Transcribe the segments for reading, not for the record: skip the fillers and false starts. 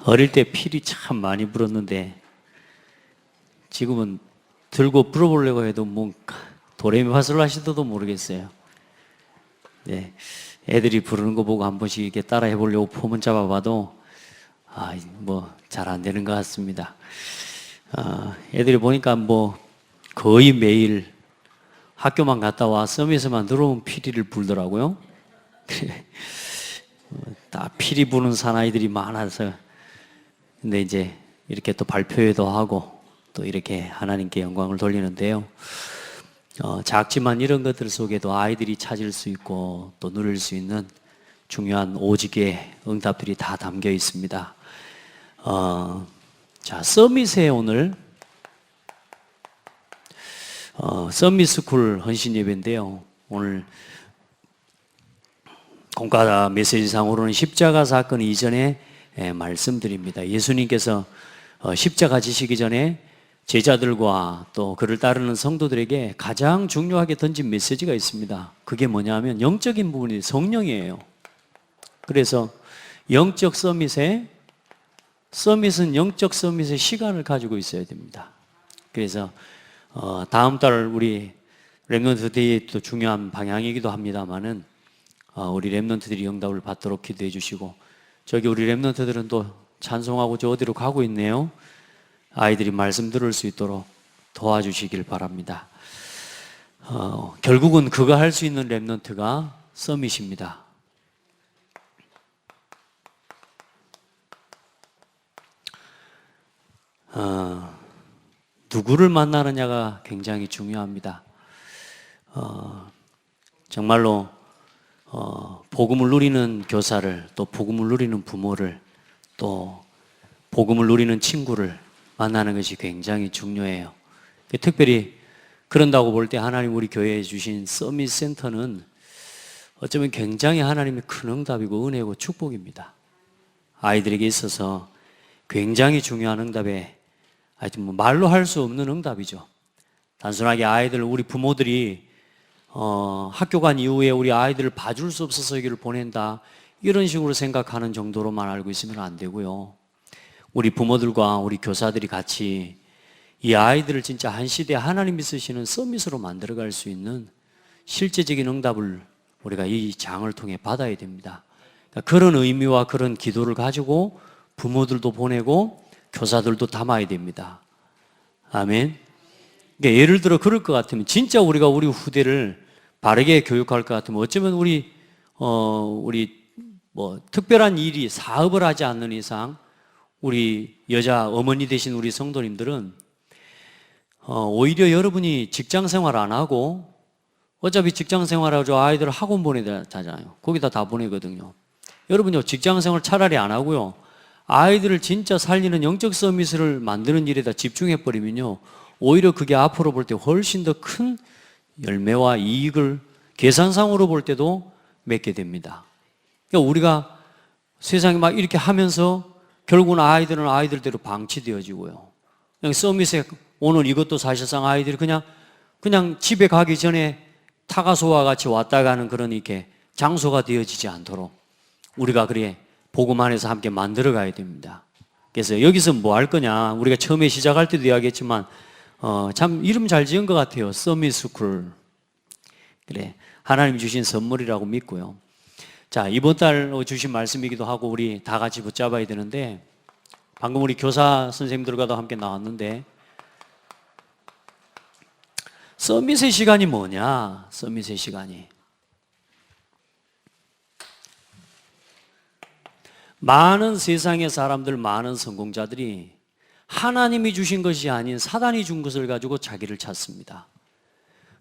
어릴 때 피리 참 많이 불었는데 지금은 들고 불어보려고 해도 뭐 도레미파솔라시도도 모르겠어요. 네, 애들이 부르는 거 보고 한 번씩 이렇게 따라 해보려고 폼은 잡아봐도 뭐 잘 안 되는 것 같습니다. 애들이 보니까 뭐 거의 매일 학교만 갔다 와 서밋에만 들어오면 피리를 불더라고요. 다 피리 부는 사나이들이 많아서. 근데 이제 이렇게 또 발표회도 하고 또 이렇게 하나님께 영광을 돌리는데요. 작지만 이런 것들 속에도 아이들이 찾을 수 있고 또 누릴 수 있는 중요한 오직의 응답들이 다 담겨 있습니다. 자, 서밋에 오늘 서밋스쿨 헌신 예배인데요. 오늘 공과 메시지상으로는 십자가 사건 이전에 말씀드립니다. 예수님께서 십자가 지시기 전에 제자들과 또 그를 따르는 성도들에게 가장 중요하게 던진 메시지가 있습니다. 그게 뭐냐면 영적인 부분이 성령이에요. 그래서 영적 서밋은 영적 서밋의 시간을 가지고 있어야 됩니다. 그래서 다음 달 우리 렘넌트 데이의 또 중요한 방향이기도 합니다만은 우리 렘넌트들이 응답을 받도록 기도해 주시고, 저기 우리 렘넌트들은 또 찬송하고 저 어디로 가고 있네요. 아이들이 말씀 들을 수 있도록 도와주시길 바랍니다. 결국은 그거 할 수 있는 렘넌트가 서밋입니다. 누구를 만나느냐가 굉장히 중요합니다. 정말로 복음을 누리는 교사를, 또 복음을 누리는 부모를, 또 복음을 누리는 친구를 만나는 것이 굉장히 중요해요. 특별히 그런다고 볼 때 하나님 우리 교회에 주신 서밋 센터는 어쩌면 굉장히 하나님의 큰 응답이고 은혜고 축복입니다. 아이들에게 있어서 굉장히 중요한 응답에 하여튼 뭐 말로 할 수 없는 응답이죠. 단순하게 아이들, 우리 부모들이 학교 간 이후에 우리 아이들을 봐줄 수 없어서 여기를 보낸다, 이런 식으로 생각하는 정도로만 알고 있으면 안 되고요. 우리 부모들과 우리 교사들이 같이 이 아이들을 진짜 한 시대에 하나님이 쓰시는 서밋으로 만들어갈 수 있는 실제적인 응답을 우리가 이 장을 통해 받아야 됩니다. 그러니까 그런 의미와 그런 기도를 가지고 부모들도 보내고 교사들도 담아야 됩니다. 아멘. 그러니까 예를 들어 그럴 것 같으면, 진짜 우리가 우리 후대를 바르게 교육할 것 같으면, 어쩌면 우리 뭐 특별한 일이 사업을 하지 않는 이상 우리 여자 어머니 되신 우리 성도님들은 오히려 여러분이 직장 생활 안 하고, 어차피 직장 생활하고 아이들 학원 보내잖아요. 거기다 다 보내거든요. 여러분요, 직장 생활 차라리 안 하고요, 아이들을 진짜 살리는 영적 서밋을 만드는 일에다 집중해버리면요, 오히려 그게 앞으로 볼 때 훨씬 더 큰 열매와 이익을 계산상으로 볼 때도 맺게 됩니다. 그러니까 우리가 세상에 막 이렇게 하면서 결국은 아이들은 아이들대로 방치되어지고요. 그냥 서밋에 오늘 이것도 사실상 아이들이 그냥 집에 가기 전에 타가소와 같이 왔다 가는 그런 이렇게 장소가 되어지지 않도록 우리가 그래 복음 안에서 함께 만들어 가야 됩니다. 그래서 여기서 뭐 할 거냐, 우리가 처음에 시작할 때도 이야기했지만 참 이름 잘 지은 것 같아요. 서밋스쿨. 그래, 하나님 주신 선물이라고 믿고요. 자, 이번 달 주신 말씀이기도 하고 우리 다 같이 붙잡아야 되는데, 방금 우리 교사 선생님들과도 함께 나왔는데, 서밋의 시간이 뭐냐? 서밋의 시간이 많은 세상의 사람들, 많은 성공자들이 하나님이 주신 것이 아닌 사단이 준 것을 가지고 자기를 찾습니다.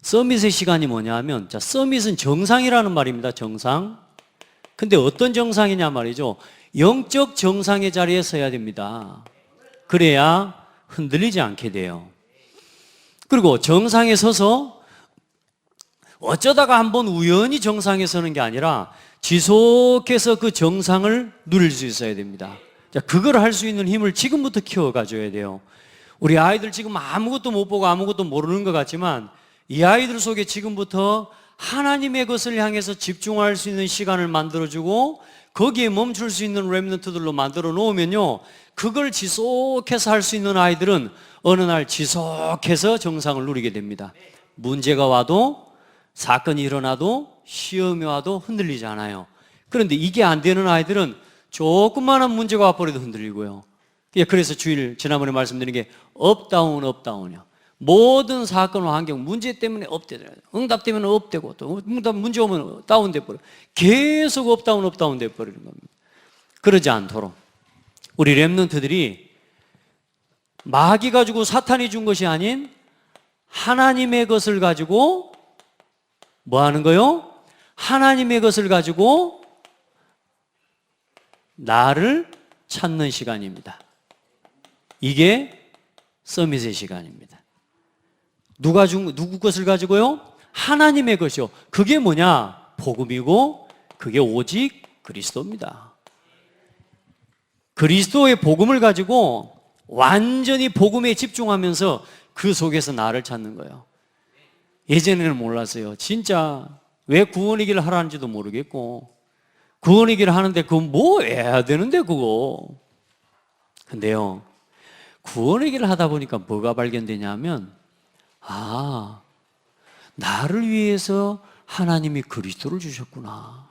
서밋의 시간이 뭐냐 하면, 자, 서밋은 정상이라는 말입니다. 정상. 근데 어떤 정상이냐 말이죠. 영적 정상의 자리에 서야 됩니다. 그래야 흔들리지 않게 돼요. 그리고 정상에 서서 어쩌다가 한번 우연히 정상에 서는 게 아니라 지속해서 그 정상을 누릴 수 있어야 됩니다. 자, 그걸 할 수 있는 힘을 지금부터 키워가줘야 돼요. 우리 아이들 지금 아무것도 못 보고 아무것도 모르는 것 같지만, 이 아이들 속에 지금부터 하나님의 것을 향해서 집중할 수 있는 시간을 만들어주고, 거기에 멈출 수 있는 렘넌트들로 만들어 놓으면요, 그걸 지속해서 할 수 있는 아이들은 어느 날 지속해서 정상을 누리게 됩니다. 문제가 와도, 사건이 일어나도, 시험이 와도 흔들리지 않아요. 그런데 이게 안 되는 아이들은 조그마한 문제가 와버려도 흔들리고요. 그래서 지난번에 말씀드린 게 업다운, 업다운이요. 모든 사건, 환경, 문제 때문에 업되더라. 응답 때문에 업되고, 또 문제 오면 다운돼 버려. 계속 업다운, 업다운 돼 버리는 겁니다. 그러지 않도록 우리 렘넌트들이 마귀가 주고 사탄이 준 것이 아닌 하나님의 것을 가지고 뭐 하는 거요? 하나님의 것을 가지고 나를 찾는 시간입니다. 이게 서밋의 시간입니다. 누구 것을 가지고요? 하나님의 것이요. 그게 뭐냐? 복음이고 그게 오직 그리스도입니다. 그리스도의 복음을 가지고 완전히 복음에 집중하면서 그 속에서 나를 찾는 거예요. 예전에는 몰랐어요. 진짜 왜 구원의 길을 하라는지도 모르겠고, 구원의 길을 하는데 그건 뭐 해야 되는데 그거. 근데요, 구원의 길을 하다 보니까 뭐가 발견되냐면, 나를 위해서 하나님이 그리스도를 주셨구나.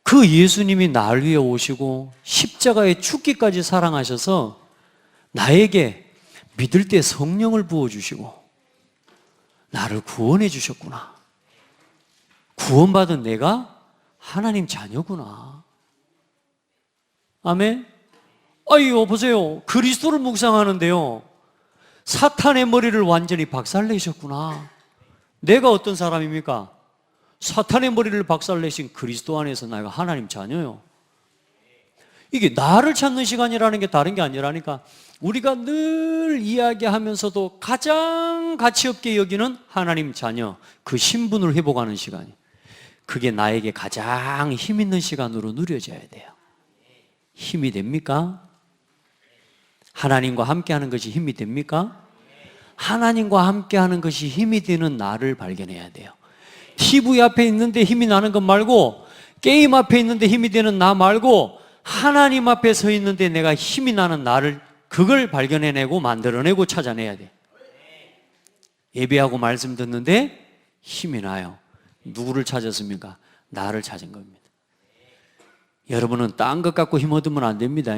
그 예수님이 나를 위해 오시고 십자가에 죽기까지 사랑하셔서 나에게 믿을 때 성령을 부어주시고 나를 구원해 주셨구나. 구원받은 내가 하나님 자녀구나. 아멘. 아이고, 보세요. 그리스도를 묵상하는데요, 사탄의 머리를 완전히 박살내셨구나. 내가 어떤 사람입니까? 사탄의 머리를 박살내신 그리스도 안에서 내가 하나님 자녀요. 이게 나를 찾는 시간이라는 게 다른 게 아니라니까. 우리가 늘 이야기하면서도 가장 가치없게 여기는 하나님 자녀, 그 신분을 회복하는 시간이, 그게 나에게 가장 힘 있는 시간으로 누려져야 돼요. 힘이 됩니까? 하나님과 함께하는 것이 힘이 됩니까? 하나님과 함께하는 것이 힘이 되는 나를 발견해야 돼요. TV 앞에 있는데 힘이 나는 것 말고, 게임 앞에 있는데 힘이 되는 나 말고, 하나님 앞에 서 있는데 내가 힘이 나는 나를, 그걸 발견해내고 만들어내고 찾아내야 돼. 예배하고 말씀 듣는데 힘이 나요. 누구를 찾았습니까? 나를 찾은 겁니다. 여러분은 딴 것 갖고 힘 얻으면 안 됩니다.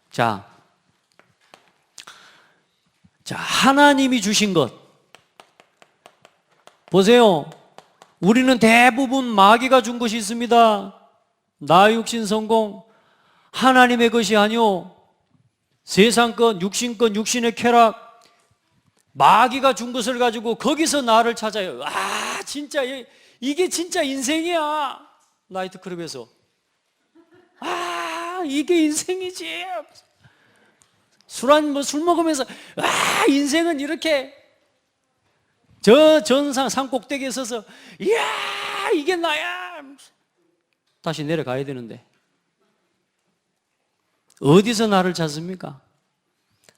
자, 하나님이 주신 것 보세요. 우리는 대부분 마귀가 준 것이 있습니다. 나 육신 성공, 하나님의 것이 아니오. 세상 것, 육신 것, 육신의 쾌락, 마귀가 준 것을 가지고 거기서 나를 찾아요. 진짜 이게 진짜 인생이야. 나이트클럽에서 이게 인생이지. 술 먹으면서 인생은 이렇게 저 전상 산 꼭대기에 서서 이야 이게 나야. 다시 내려가야 되는데 어디서 나를 찾습니까?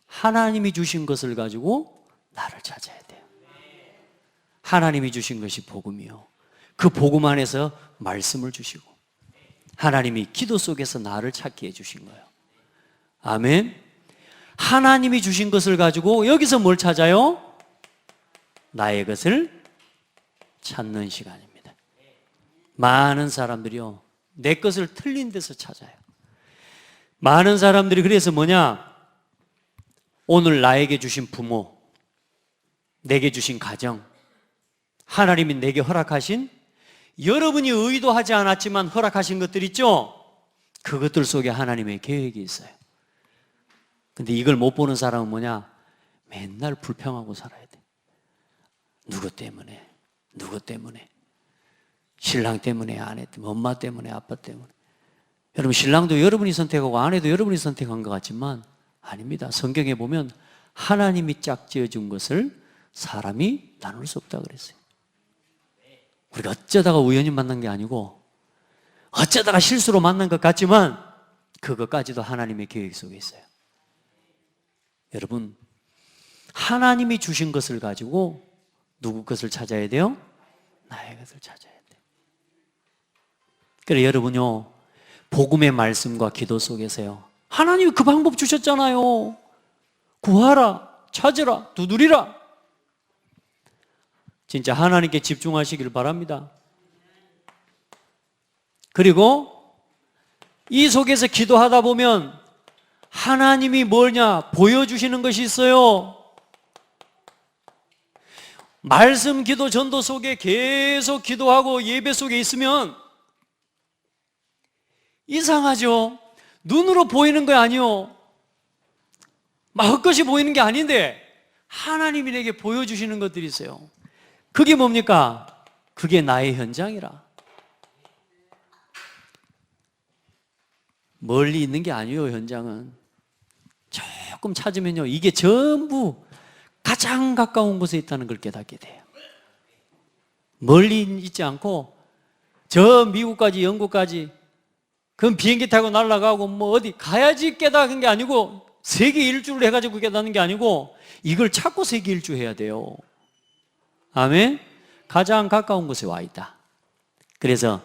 하나님이 주신 것을 가지고 나를 찾아야 돼요. 하나님이 주신 것이 복음이요, 그 복음 안에서 말씀을 주시고 하나님이 기도 속에서 나를 찾게 해주신 거예요. 아멘. 하나님이 주신 것을 가지고 여기서 뭘 찾아요? 나의 것을 찾는 시간입니다. 많은 사람들이요, 내 것을 틀린 데서 찾아요. 많은 사람들이 그래서 뭐냐? 오늘 나에게 주신 부모, 내게 주신 가정, 하나님이 내게 허락하신, 여러분이 의도하지 않았지만 허락하신 것들 있죠? 그것들 속에 하나님의 계획이 있어요. 근데 이걸 못 보는 사람은 뭐냐? 맨날 불평하고 살아야 돼. 누구 때문에, 누구 때문에, 신랑 때문에, 아내 때문에, 엄마 때문에, 아빠 때문에. 여러분, 신랑도 여러분이 선택하고 아내도 여러분이 선택한 것 같지만 아닙니다. 성경에 보면 하나님이 짝지어 준 것을 사람이 나눌 수 없다고 그랬어요. 우리가 어쩌다가 우연히 만난 게 아니고 어쩌다가 실수로 만난 것 같지만 그것까지도 하나님의 계획 속에 있어요. 여러분, 하나님이 주신 것을 가지고 누구 것을 찾아야 돼요? 나의 것을 찾아야 돼요. 그래 여러분요, 복음의 말씀과 기도 속에서요, 하나님이 그 방법 주셨잖아요. 구하라, 찾으라, 두드리라. 진짜 하나님께 집중하시길 바랍니다. 그리고 이 속에서 기도하다 보면 하나님이 뭐냐 보여주시는 것이 있어요. 말씀 기도 전도 속에 계속 기도하고 예배 속에 있으면 이상하죠? 눈으로 보이는 거 아니요, 막 헛것이 보이는 게 아닌데 하나님이 내게 보여주시는 것들이 있어요. 그게 뭡니까? 그게 나의 현장이라. 멀리 있는 게 아니에요. 현장은 조금 찾으면요, 이게 전부 가장 가까운 곳에 있다는 걸 깨닫게 돼요. 멀리 있지 않고 저 미국까지 영국까지 그럼 비행기 타고 날아가고 뭐 어디 가야지 깨닫는 게 아니고 세계 일주를 해가지고 깨닫는 게 아니고 이걸 찾고 세계 일주 해야 돼요. 아멘? 가장 가까운 곳에 와 있다. 그래서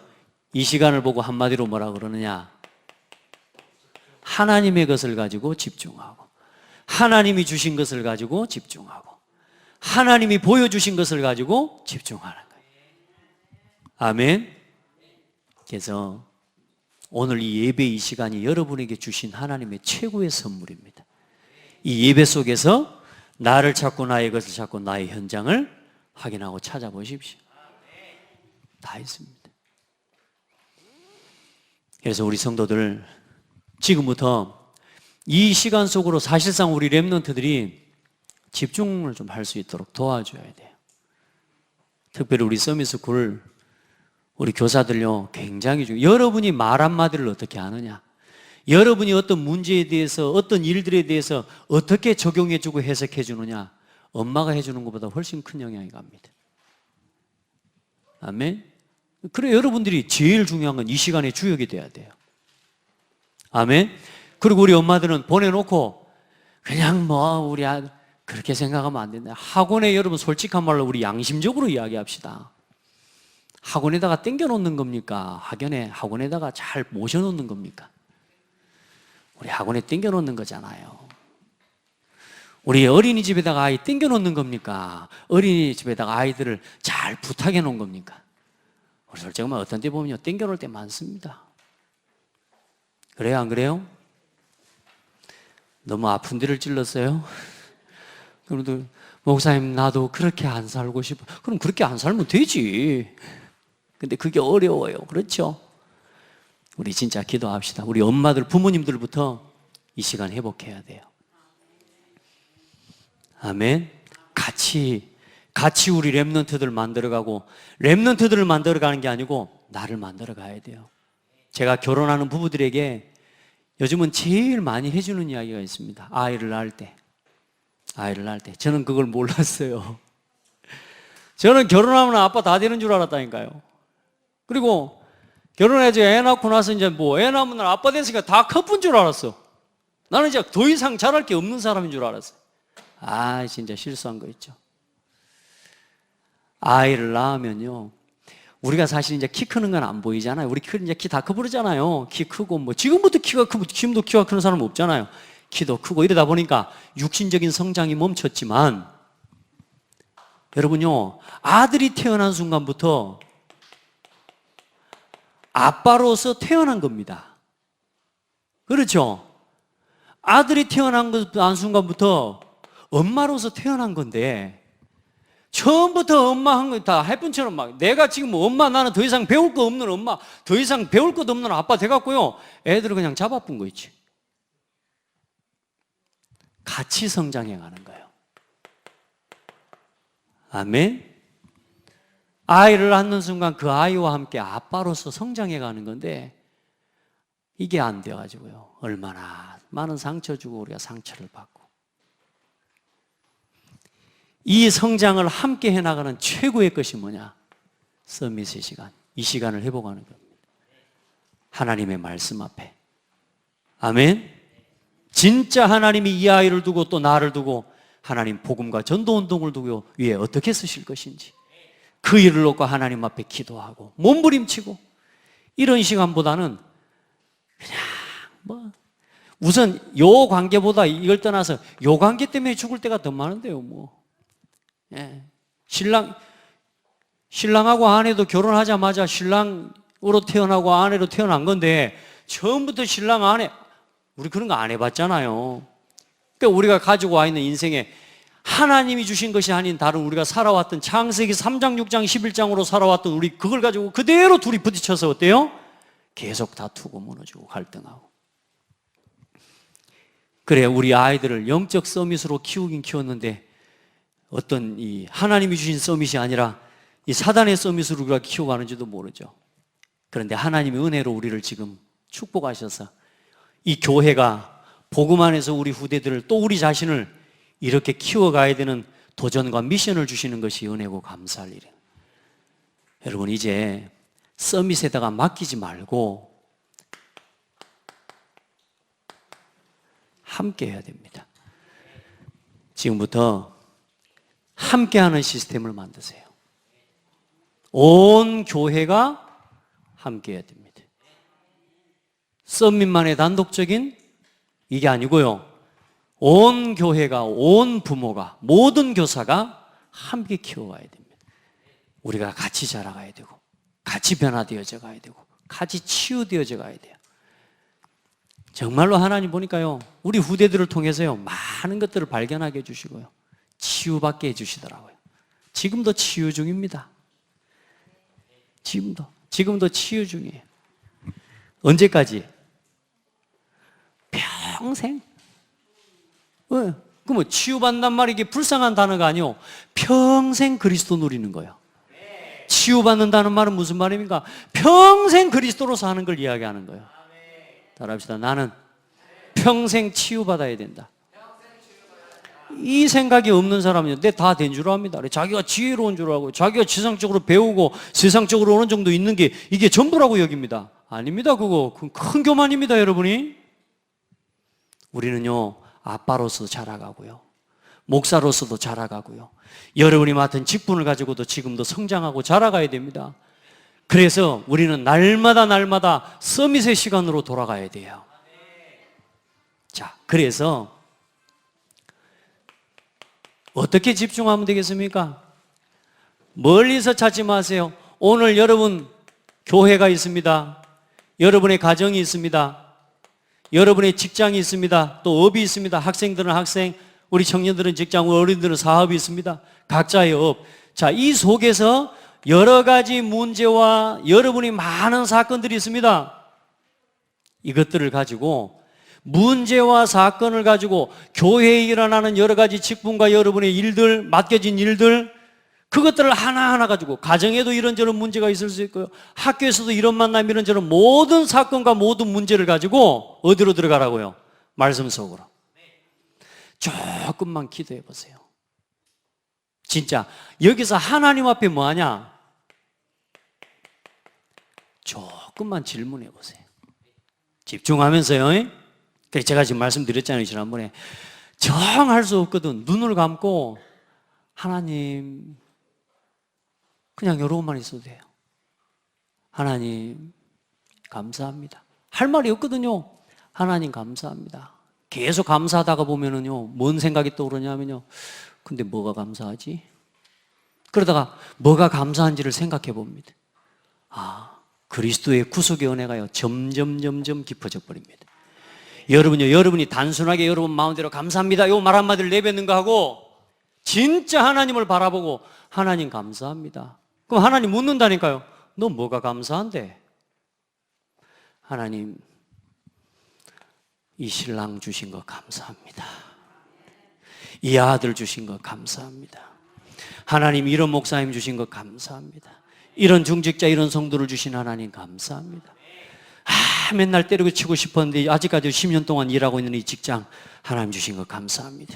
이 시간을 보고 한마디로 뭐라 그러느냐, 하나님의 것을 가지고 집중하고, 하나님이 주신 것을 가지고 집중하고, 하나님이 보여주신 것을 가지고 집중하는 거예요. 아멘. 그래서 오늘 이 예배 이 시간이 여러분에게 주신 하나님의 최고의 선물입니다. 이 예배 속에서 나를 찾고 나의 것을 찾고 나의 현장을 확인하고 찾아보십시오. 다 있습니다. 그래서 우리 성도들 지금부터 이 시간 속으로 사실상 우리 렘넌트들이 집중을 좀 할 수 있도록 도와줘야 돼요. 특별히 우리 서밋스쿨 우리 교사들요, 굉장히 중요해요. 여러분이 말 한마디를 어떻게 하느냐, 여러분이 어떤 문제에 대해서 어떤 일들에 대해서 어떻게 적용해주고 해석해주느냐, 엄마가 해주는 것보다 훨씬 큰 영향이 갑니다. 아멘. 그래 여러분들이 제일 중요한 건 이 시간에 주역이 돼야 돼요. 아멘. 그리고 우리 엄마들은 보내놓고 그냥 뭐 우리 아들 그렇게 생각하면 안 된다. 학원에 여러분 솔직한 말로 우리 양심적으로 이야기합시다. 학원에다가 땡겨놓는 겁니까? 학원에다가 잘 모셔놓는 겁니까? 우리 학원에 땡겨놓는 거잖아요. 우리 어린이집에다가 아이 땡겨놓는 겁니까? 어린이집에다가 아이들을 잘 부탁해 놓은 겁니까? 우리 솔직히 말 어떤 때 보면요, 땡겨놓을 때 많습니다. 그래요, 안 그래요? 너무 아픈 데를 찔렀어요? 그래도 목사님 나도 그렇게 안 살고 싶어. 그럼 그렇게 안 살면 되지. 근데 그게 어려워요. 그렇죠? 우리 진짜 기도합시다. 우리 엄마들, 부모님들부터 이 시간 회복해야 돼요. 아멘. 같이 우리 렘넌트들 만들어가고, 렘넌트들을 만들어가는 게 아니고 나를 만들어가야 돼요. 제가 결혼하는 부부들에게 요즘은 제일 많이 해주는 이야기가 있습니다. 아이를 낳을 때 저는 그걸 몰랐어요. 저는 결혼하면 아빠 다 되는 줄 알았다니까요. 그리고 결혼해서 애 낳고 나서 이제 뭐 애 낳으면 아빠 됐으니까 다 커쁜 줄 알았어. 나는 이제 더 이상 잘할 게 없는 사람인 줄 알았어요. 진짜 실수한 거 있죠. 아이를 낳으면요, 우리가 사실 이제 키 크는 건 안 보이잖아요. 우리 이제 키 다 커버리잖아요. 키 크고 뭐 지금부터 키가 크고 지금도 키가 크는 사람은 없잖아요. 키도 크고 이러다 보니까 육신적인 성장이 멈췄지만 여러분요, 아들이 태어난 순간부터 아빠로서 태어난 겁니다. 그렇죠? 아들이 태어난 순간부터 엄마로서 태어난 건데 처음부터 엄마 한 거 다 해픈처럼 막 내가 지금 엄마 나는 더 이상 배울 거 없는 엄마, 더 이상 배울 것 없는 아빠 돼갖고요, 애들을 그냥 잡아뿐 거 있지. 같이 성장해 가는 거예요. 아멘. 아이를 낳는 순간 그 아이와 함께 아빠로서 성장해 가는 건데 이게 안 돼가지고요, 얼마나 많은 상처 주고 우리가 상처를 받고. 이 성장을 함께 해나가는 최고의 것이 뭐냐? 서밋의 시간, 이 시간을 회복하는 겁니다. 하나님의 말씀 앞에. 아멘. 진짜 하나님이 이 아이를 두고 또 나를 두고 하나님 복음과 전도운동을 두고 위에 어떻게 쓰실 것인지 그 일을 놓고 하나님 앞에 기도하고 몸부림치고 이런 시간보다는 그냥 뭐 우선 요 관계보다 이걸 떠나서 요 관계 때문에 죽을 때가 더 많은데요, 뭐. 예. 신랑하고 아내도 결혼하자마자 신랑으로 태어나고 아내로 태어난 건데 처음부터 신랑 아내 우리 그런 거 안 해봤잖아요. 그러니까 우리가 가지고 와 있는 인생에 하나님이 주신 것이 아닌 다른 우리가 살아왔던 창세기 3장, 6장, 11장으로 살아왔던 우리 그걸 가지고 그대로 둘이 부딪혀서 어때요? 계속 다투고 무너지고 갈등하고. 그래 우리 아이들을 영적 서밋으로 키우긴 키웠는데 어떤 이 하나님이 주신 서밋이 아니라 이 사단의 서밋으로 우리가 키워가는지도 모르죠. 그런데 하나님의 은혜로 우리를 지금 축복하셔서 이 교회가 복음 안에서 우리 후대들을 또 우리 자신을 이렇게 키워가야 되는 도전과 미션을 주시는 것이 은혜고 감사할 일이에요. 여러분 이제 서밋에다가 맡기지 말고 함께 해야 됩니다. 지금부터 함께하는 시스템을 만드세요. 온 교회가 함께 해야 됩니다. 서밋만의 단독적인 이게 아니고요. 온 교회가, 온 부모가, 모든 교사가 함께 키워가야 됩니다. 우리가 같이 자라가야 되고 같이 변화되어져 가야 되고 같이 치유되어져 가야 돼요. 정말로 하나님 보니까요 우리 후대들을 통해서요 많은 것들을 발견하게 해주시고요 치유받게 해주시더라고요. 지금도 치유 중입니다. 지금도 치유 중이에요. 언제까지? 평생. 왜? 그럼 치유받는단 말이 이게 불쌍한 단어가 아니요 평생 그리스도 누리는 거예요. 치유받는다는 말은 무슨 말입니까? 평생 그리스도로 사는 걸 이야기하는 거예요. 따라합시다. 나는 평생 치유받아야 된다. 이 생각이 없는 사람은 다 된 줄 압니다. 자기가 지혜로운 줄 알고 자기가 지상적으로 배우고 세상적으로 어느 정도 있는 게 이게 전부라고 여깁니다. 아닙니다. 그거 큰 교만입니다. 여러분이. 우리는요 아빠로서 자라가고요 목사로서도 자라가고요 여러분이 맡은 직분을 가지고도 지금도 성장하고 자라가야 됩니다. 그래서 우리는 날마다 서밋의 시간으로 돌아가야 돼요. 자, 그래서 어떻게 집중하면 되겠습니까? 멀리서 찾지 마세요. 오늘 여러분 교회가 있습니다. 여러분의 가정이 있습니다. 여러분의 직장이 있습니다. 또 업이 있습니다. 학생들은 학생, 우리 청년들은 직장, 어린들은 사업이 있습니다. 각자의 업. 자, 이 속에서 여러 가지 문제와 여러분이 많은 사건들이 있습니다. 이것들을 가지고 문제와 사건을 가지고 교회에 일어나는 여러 가지 직분과 여러분의 일들, 맡겨진 일들 그것들을 하나하나 가지고 가정에도 이런저런 문제가 있을 수 있고요 학교에서도 이런 만남 이런저런 모든 사건과 모든 문제를 가지고 어디로 들어가라고요? 말씀 속으로. 조금만 기도해 보세요. 진짜 여기서 하나님 앞에 뭐하냐? 조금만 질문해 보세요. 집중하면서요. 그래서 제가 지금 말씀드렸잖아요 지난번에 정할 수 없거든. 눈을 감고 하나님 그냥 여러분만 있어도 돼요. 하나님 감사합니다. 할 말이 없거든요. 하나님 감사합니다. 계속 감사하다가 보면은요 뭔 생각이 떠오르냐면요 근데 뭐가 감사하지? 그러다가 뭐가 감사한지를 생각해 봅니다. 아, 그리스도의 구속의 은혜가요 점점 깊어져 버립니다. 여러분요 여러분이 단순하게 여러분 마음대로 감사합니다 요 말 한마디를 내뱉는 거 하고 진짜 하나님을 바라보고 하나님 감사합니다. 그럼 하나님 묻는다니까요. 너 뭐가 감사한데? 하나님 이 신랑 주신 거 감사합니다. 이 아들 주신 거 감사합니다. 하나님 이런 목사님 주신 거 감사합니다. 이런 중직자 이런 성도를 주신 하나님 감사합니다. 맨날 때리고 치고 싶었는데 아직까지 10년 동안 일하고 있는 이 직장 하나님 주신 거 감사합니다.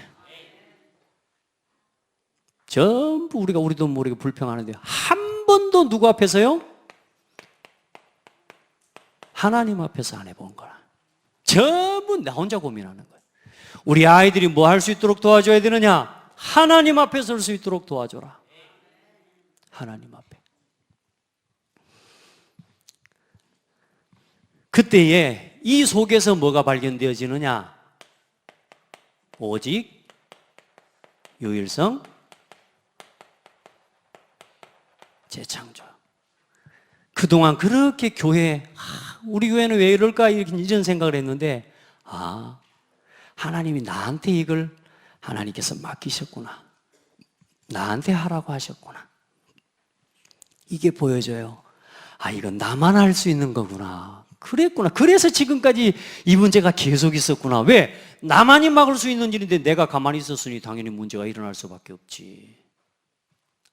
전부 우리도 모르게 불평하는데 한 번도 누구 앞에서요? 하나님 앞에서 안 해본 거라. 전부 나 혼자 고민하는 거예요. 우리 아이들이 뭐 할 수 있도록 도와줘야 되느냐? 하나님 앞에 설 수 있도록 도와줘라. 하나님 앞에. 그때에 이 속에서 뭐가 발견되어지느냐? 오직 유일성 재창조. 그동안 그렇게 교회, 우리 교회는 왜 이럴까 이런 생각을 했는데, 하나님이 나한테 이걸 하나님께서 맡기셨구나. 나한테 하라고 하셨구나. 이게 보여져요. 이건 나만 할 수 있는 거구나. 그랬구나. 그래서 지금까지 이 문제가 계속 있었구나. 왜? 나만이 막을 수 있는 일인데 내가 가만히 있었으니 당연히 문제가 일어날 수밖에 없지.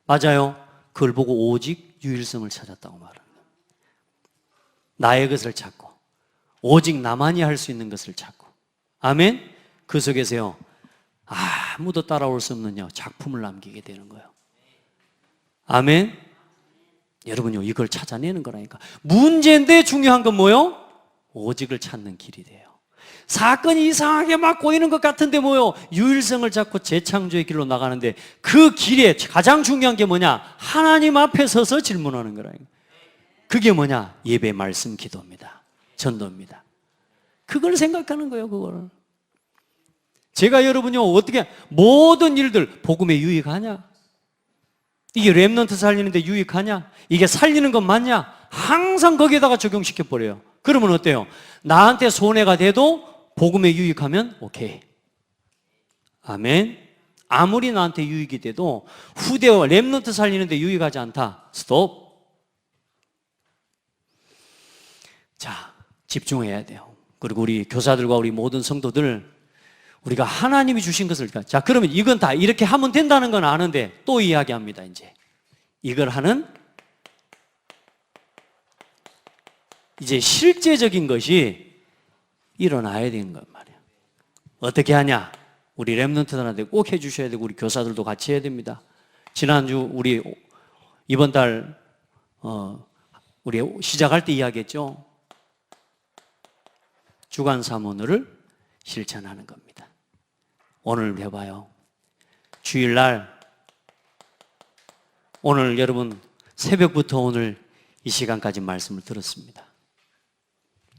맞아요. 그걸 보고 오직 유일성을 찾았다고 말합니다. 나의 것을 찾고 오직 나만이 할 수 있는 것을 찾고, 아멘. 그 속에서요, 아무도 따라올 수 없는 작품을 남기게 되는 거예요. 아멘. 여러분요, 이걸 찾아내는 거라니까. 문제인데 중요한 건 뭐요? 오직을 찾는 길이 돼요. 사건이 이상하게 막 꼬이는 것 같은데 뭐요? 유일성을 찾고 재창조의 길로 나가는데, 그 길에 가장 중요한 게 뭐냐? 하나님 앞에 서서 질문하는 거라니까. 그게 뭐냐? 예배, 말씀, 기도입니다. 전도입니다. 그걸 생각하는 거예요, 그걸. 제가 여러분요, 어떻게, 모든 일들, 복음에 유익하냐? 이게 렘넌트 살리는데 유익하냐? 이게 살리는 건 맞냐? 항상 거기에다가 적용시켜버려요. 그러면 어때요? 나한테 손해가 돼도 복음에 유익하면 오케이. 아멘. 아무리 나한테 유익이 돼도 후대와 렘넌트 살리는데 유익하지 않다. 스톱. 자, 집중해야 돼요. 그리고 우리 교사들과 우리 모든 성도들, 우리가 하나님이 주신 것을, 자, 그러면 이건 다 이렇게 하면 된다는 건 아는데 또 이야기합니다. 이제 이걸 하는 이제 실제적인 것이 일어나야 되는 것 말이에요. 어떻게 하냐? 우리 렘넌트들한테 꼭 해주셔야 되고, 우리 교사들도 같이 해야 됩니다. 지난주 우리 이번 달 우리 시작할 때 이야기했죠. 주간 사모를 실천하는 겁니다. 오늘 해봐요. 주일날, 오늘 여러분 새벽부터 오늘 이 시간까지 말씀을 들었습니다.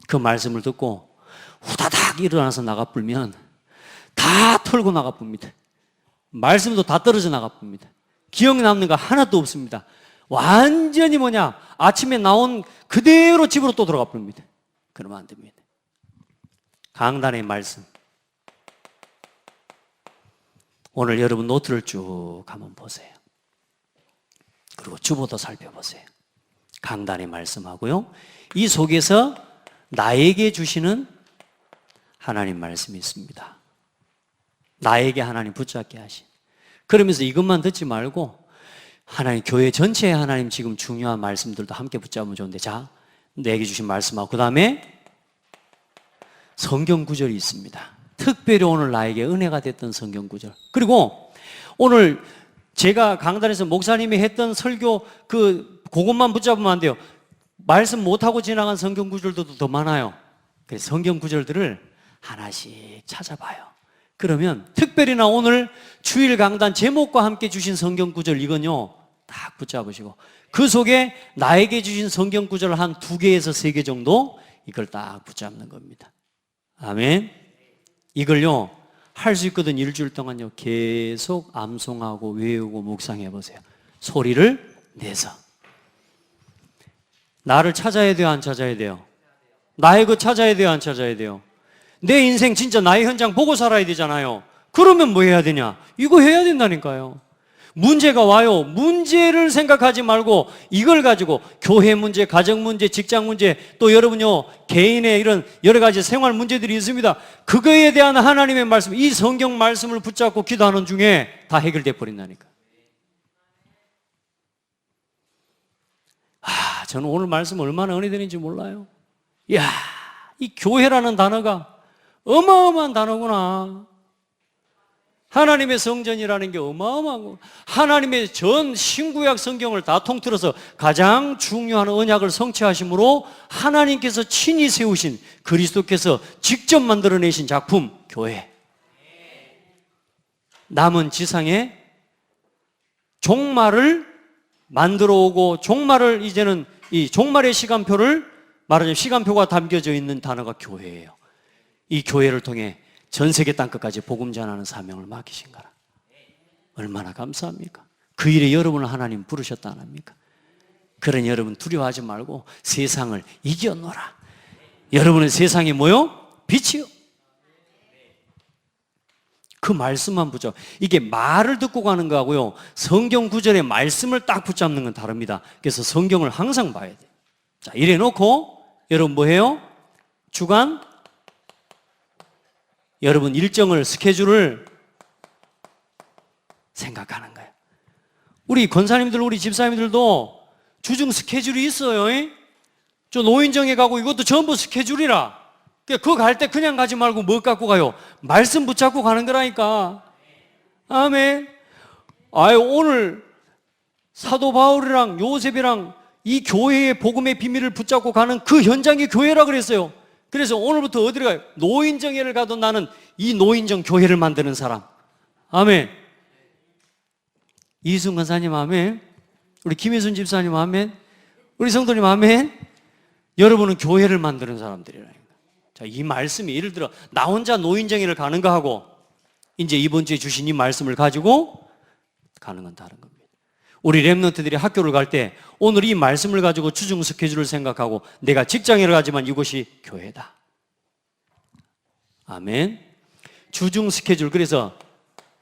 그 말씀을 듣고 후다닥 일어나서 나가불면 다 털고 나가봅니다. 말씀도 다 떨어져 나가봅니다. 기억 남는 거 하나도 없습니다. 완전히 아침에 나온 그대로 집으로 또 들어가 봅니다. 그러면 안 됩니다. 강단의 말씀, 오늘 여러분 노트를 쭉 한번 보세요. 그리고 주보도 살펴보세요. 강단의 말씀하고요, 이 속에서 나에게 주시는 하나님 말씀이 있습니다. 나에게 하나님 붙잡게 하신. 그러면서 이것만 듣지 말고 하나님, 교회 전체에 하나님 지금 중요한 말씀들도 함께 붙잡으면 좋은데, 자, 내게 주신 말씀하고 그 다음에 성경 구절이 있습니다. 특별히 오늘 나에게 은혜가 됐던 성경 구절. 그리고 오늘 제가 강단에서 목사님이 했던 설교 그것만 붙잡으면 안 돼요. 말씀 못하고 지나간 성경 구절도 더 많아요. 그래서 성경 구절들을 하나씩 찾아봐요. 그러면 특별히나 오늘 주일 강단 제목과 함께 주신 성경 구절, 이건요 딱 붙잡으시고, 그 속에 나에게 주신 성경 구절 한 2개에서 3개 정도, 이걸 딱 붙잡는 겁니다. 아멘. 이걸요 할 수 있거든. 일주일 동안요 계속 암송하고 외우고 묵상해 보세요. 소리를 내서. 나를 찾아야 돼요, 안 찾아야 돼요? 나의 것 찾아야 돼요, 안 찾아야 돼요? 내 인생 진짜 나의 현장 보고 살아야 되잖아요. 그러면 뭐 해야 되냐? 이거 해야 된다니까요. 문제가 와요. 문제를 생각하지 말고 이걸 가지고 교회 문제, 가정 문제, 직장 문제, 또 여러분요 개인의 이런 여러 가지 생활 문제들이 있습니다. 그거에 대한 하나님의 말씀, 이 성경 말씀을 붙잡고 기도하는 중에 다 해결돼 버린다니까. 저는 오늘 말씀 얼마나 은혜되는지 몰라요. 이야, 이 교회라는 단어가 어마어마한 단어구나. 하나님의 성전이라는 게 어마어마하고, 하나님의 전 신구약 성경을 다 통틀어서 가장 중요한 언약을 성취하심으로 하나님께서 친히 세우신, 그리스도께서 직접 만들어내신 작품, 교회. 남은 지상에 종말을 만들어 오고, 종말을 이제는 이 종말의 시간표를 말하자면 시간표가 담겨져 있는 단어가 교회예요. 이 교회를 통해 전 세계 땅끝까지 복음 전하는 사명을 맡기신 거라. 얼마나 감사합니까? 그 일에 여러분을 하나님 부르셨다 안 합니까? 그러니 여러분 두려워하지 말고 세상을 이겨놓으라. 여러분의 세상이 뭐요? 빛이요. 그 말씀만 붙잡고, 이게 말을 듣고 가는 거하고요, 성경 구절의 말씀을 딱 붙잡는 건 다릅니다. 그래서 성경을 항상 봐야 돼요. 자, 이래 놓고 여러분 뭐 해요? 주간 여러분 일정을, 스케줄을 생각하는 거예요. 우리 권사님들, 우리 집사님들도 주중 스케줄이 있어요. 저 노인정에 가고 이것도 전부 스케줄이라. 그거 갈 때 그냥 가지 말고 뭐 갖고 가요? 말씀 붙잡고 가는 거라니까. 아멘. 아유, 오늘 사도 바울이랑 요셉이랑 이 교회의 복음의 비밀을 붙잡고 가는 그 현장이 교회라 그랬어요. 그래서 오늘부터 어디로 가요? 노인정회를 가도 나는 이 노인정 교회를 만드는 사람. 아멘. 이순 권사님 아멘. 우리 김혜순 집사님 아멘. 우리 성도님 아멘. 여러분은 교회를 만드는 사람들이라니까. 자, 이 말씀이 예를 들어 나 혼자 노인정회를 가는 거하고 이제 이번 주에 주신 이 말씀을 가지고 가는 건 다른 겁니다. 우리 렘넌트들이 학교를 갈 때 오늘 이 말씀을 가지고 주중 스케줄을 생각하고 내가 직장에 가지만 이곳이 교회다. 아멘. 주중 스케줄, 그래서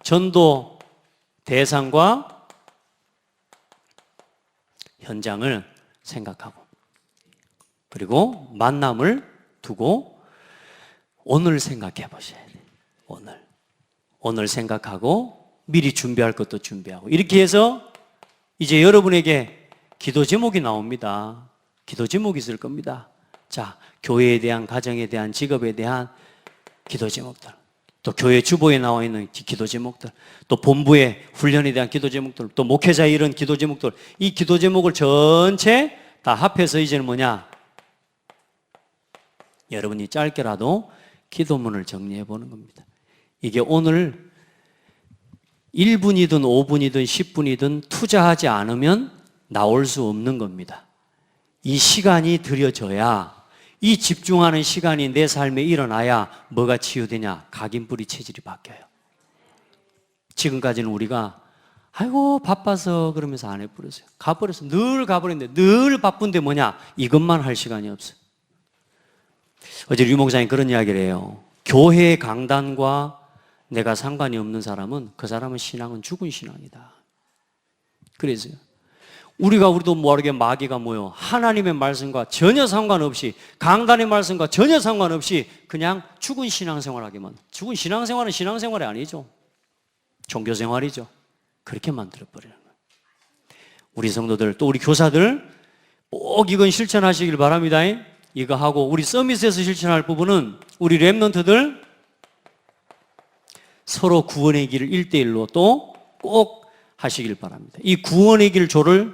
전도 대상과 현장을 생각하고, 그리고 만남을 두고 오늘 생각해 보셔야 돼요. 오늘 생각하고 미리 준비할 것도 준비하고, 이렇게 해서 이제 여러분에게 기도 제목이 나옵니다. 기도 제목이 있을 겁니다. 자, 교회에 대한, 가정에 대한, 직업에 대한 기도 제목들, 또 교회 주보에 나와 있는 기도 제목들, 또 본부의 훈련에 대한 기도 제목들, 또 목회자의 이런 기도 제목들, 이 기도 제목을 전체 다 합해서 이제는 뭐냐? 여러분이 짧게라도 기도문을 정리해 보는 겁니다. 이게 오늘 1분이든 5분이든 10분이든 투자하지 않으면 나올 수 없는 겁니다. 이 시간이 들여져야, 이 집중하는 시간이 내 삶에 일어나야 뭐가 치유되냐? 각인뿌리 체질이 바뀌어요. 지금까지는 우리가 아이고 바빠서 그러면서 안 해버렸어요. 가버렸어. 늘 가버렸는데, 늘 바쁜데 뭐냐? 이것만 할 시간이 없어요. 어제 류 목사님 그런 이야기를 해요. 교회 강단과 내가 상관이 없는 사람은, 그 사람은 신앙은 죽은 신앙이다. 그래서요, 우리도 모르게 마귀가 뭐요? 하나님의 말씀과 전혀 상관없이, 강단의 말씀과 전혀 상관없이 그냥 죽은 신앙생활 하게만. 죽은 신앙생활은 신앙생활이 아니죠. 종교생활이죠. 그렇게 만들어버리는 거예요. 우리 성도들, 또 우리 교사들 꼭 이건 실천하시길 바랍니다. 이거 하고, 우리 서밋에서 실천할 부분은 우리 렘넌트들 서로 구원의 길을 1대1로 또 꼭 하시길 바랍니다. 이 구원의 길 조를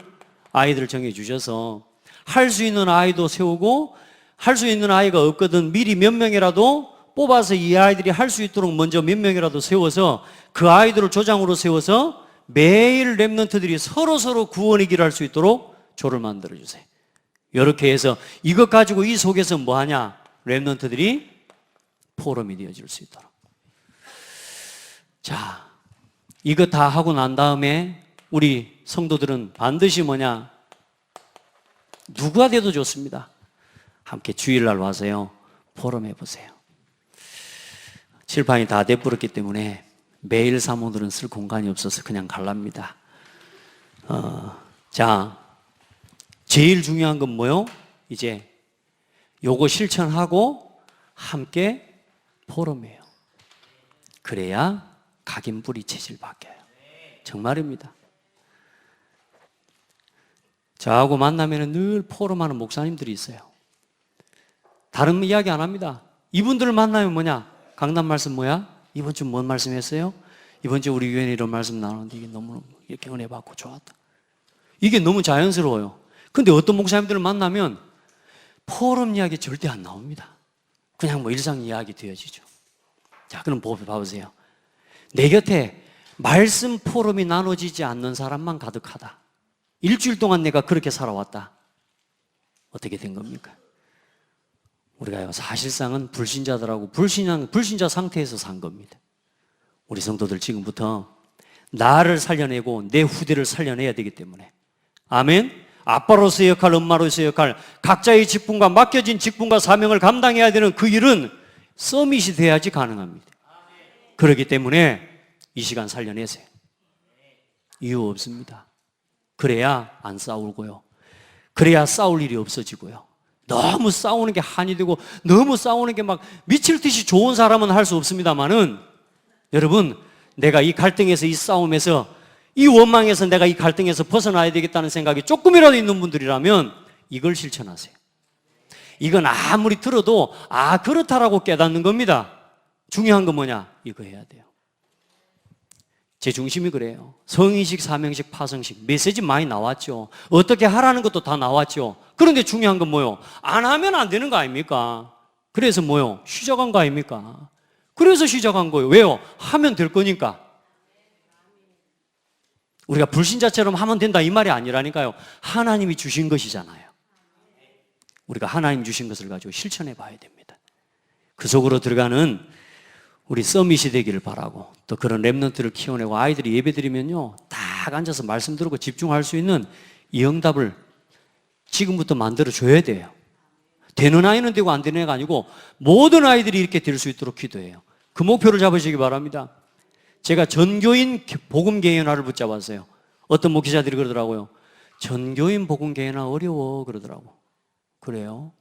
아이들 정해 주셔서 할 수 있는 아이도 세우고, 할 수 있는 아이가 없거든 미리 몇 명이라도 뽑아서 이 아이들이 할 수 있도록 먼저 몇 명이라도 세워서 그 아이들을 조장으로 세워서 매일 렘넌트들이 서로 구원의 길을 할 수 있도록 조를 만들어 주세요. 이렇게 해서 이것 가지고 이 속에서 뭐 하냐? 렘넌트들이 포럼이 되어질 수 있도록. 자, 이거 다 하고 난 다음에 우리 성도들은 반드시 뭐냐? 누가 돼도 좋습니다. 함께 주일날 와서요, 포럼 해보세요. 칠판이 다 돼버렸기 때문에 매일 사모들은 쓸 공간이 없어서 그냥 갈랍니다. 자, 제일 중요한 건 뭐요? 이제 요거 실천하고 함께 포럼해요. 그래야 각인뿌리 체질 바뀌어요. 정말입니다. 저하고 만나면 늘 포럼하는 목사님들이 있어요. 다른 이야기 안 합니다. 이분들을 만나면 뭐냐? 강단 말씀 뭐야? 이번 주 뭔 말씀 했어요? 이번 주 우리 교회에 이런 말씀 나오는데 이게 너무 이렇게 은혜 받고 좋았다. 이게 너무 자연스러워요. 근데 어떤 목사님들을 만나면 포럼 이야기 절대 안 나옵니다. 그냥 뭐 일상 이야기 되어지죠. 자, 그럼 봐보세요. 내 곁에 말씀 포럼이 나눠지지 않는 사람만 가득하다. 일주일 동안 내가 그렇게 살아왔다. 어떻게 된 겁니까? 우리가 사실상은 불신자들하고 불신자 상태에서 산 겁니다. 우리 성도들 지금부터 나를 살려내고 내 후대를 살려내야 되기 때문에, 아멘. 아빠로서의 역할, 엄마로서의 역할, 각자의 직분과 맡겨진 직분과 사명을 감당해야 되는 그 일은 서밋이 돼야지 가능합니다. 그렇기 때문에 이 시간 살려내세요. 이유 없습니다. 그래야 안 싸우고요. 그래야 싸울 일이 없어지고요. 너무 싸우는 게 한이 되고 너무 싸우는 게 막 미칠 듯이 좋은 사람은 할 수 없습니다만은, 여러분, 내가 이 갈등에서, 이 싸움에서, 이 원망에서 내가 이 갈등에서 벗어나야 되겠다는 생각이 조금이라도 있는 분들이라면 이걸 실천하세요. 이건 아무리 들어도 그렇다라고 깨닫는 겁니다. 중요한 건 뭐냐? 이거 해야 돼요. 제 중심이 그래요. 성의식, 사명식, 파성식, 메시지 많이 나왔죠. 어떻게 하라는 것도 다 나왔죠. 그런데 중요한 건 뭐요? 안 하면 안 되는 거 아닙니까? 그래서 뭐요? 시작한 거 아닙니까? 그래서 시작한 거예요. 왜요? 하면 될 거니까. 우리가 불신자처럼 하면 된다 이 말이 아니라니까요. 하나님이 주신 것이잖아요. 우리가 하나님 주신 것을 가지고 실천해 봐야 됩니다. 그 속으로 들어가는 우리 서밋이 되기를 바라고, 또 그런 랩런트를 키워내고 아이들이 예배 드리면요, 딱 앉아서 말씀 들고 집중할 수 있는 이 응답을 지금부터 만들어 줘야 돼요. 되는 아이는 되고 안 되는 애가 아니고 모든 아이들이 이렇게 될 수 있도록 기도해요. 그 목표를 잡으시기 바랍니다. 제가 전교인 복음개인화를 붙잡았어요. 어떤 목회자들이 그러더라고요. 전교인 복음개인화 어려워 그러더라고. 그래요?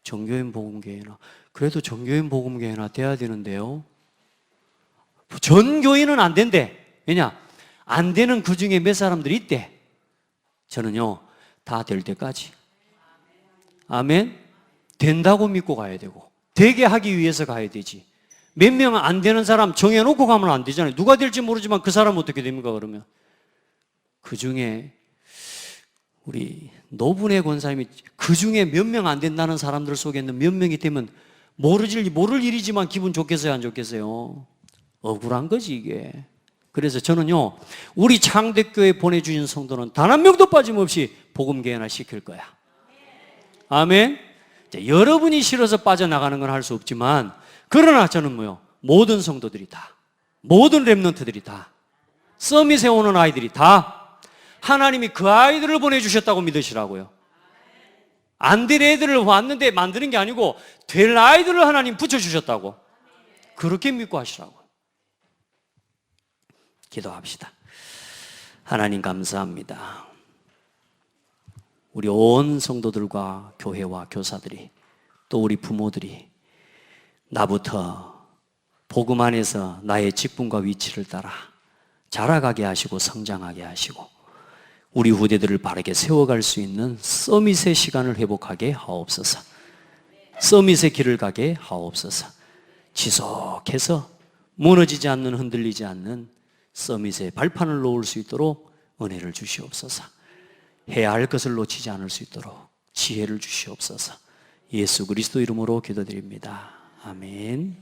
전교인 복음개인화. 그래도 전교인 복음개인화 돼야 되는데요. 전교인은 안 된대. 왜냐? 안 되는 그 중에 몇 사람들이 있대. 저는요, 다 될 때까지. 아멘? 된다고 믿고 가야 되고, 되게 하기 위해서 가야 되지. 몇 명 안 되는 사람 정해놓고 가면 안 되잖아요. 누가 될지 모르지만 그 사람은 어떻게 됩니까, 그러면? 그 중에 우리 노분의 권사님이 그 중에 몇 명 안 된다는 사람들 속에 있는 몇 명이 되면 모를 일이지만 기분 좋겠어요, 안 좋겠어요? 억울한 거지, 이게. 그래서 저는요, 우리 창대교회 보내주신 성도는 단 한 명도 빠짐없이 복음개인화 시킬 거야. 아멘? 여러분이 싫어서 빠져나가는 건 할 수 없지만, 그러나 저는 뭐요? 모든 성도들이 다, 모든 랩런트들이 다, 서밋에 오는 아이들이 다 하나님이 그 아이들을 보내주셨다고 믿으시라고요. 안 될 애들을 왔는데 만드는 게 아니고 될 아이들을 하나님 붙여주셨다고, 그렇게 믿고 하시라고요. 기도합시다. 하나님 감사합니다. 우리 온 성도들과 교회와 교사들이, 또 우리 부모들이 나부터 복음 안에서 나의 직분과 위치를 따라 자라가게 하시고 성장하게 하시고 우리 후대들을 바르게 세워갈 수 있는 서밋의 시간을 회복하게 하옵소서. 서밋의 길을 가게 하옵소서. 지속해서 무너지지 않는, 흔들리지 않는 서밋의 발판을 놓을 수 있도록 은혜를 주시옵소서. 해야 할 것을 놓치지 않을 수 있도록 지혜를 주시옵소서. 예수 그리스도 이름으로 기도드립니다. 아멘.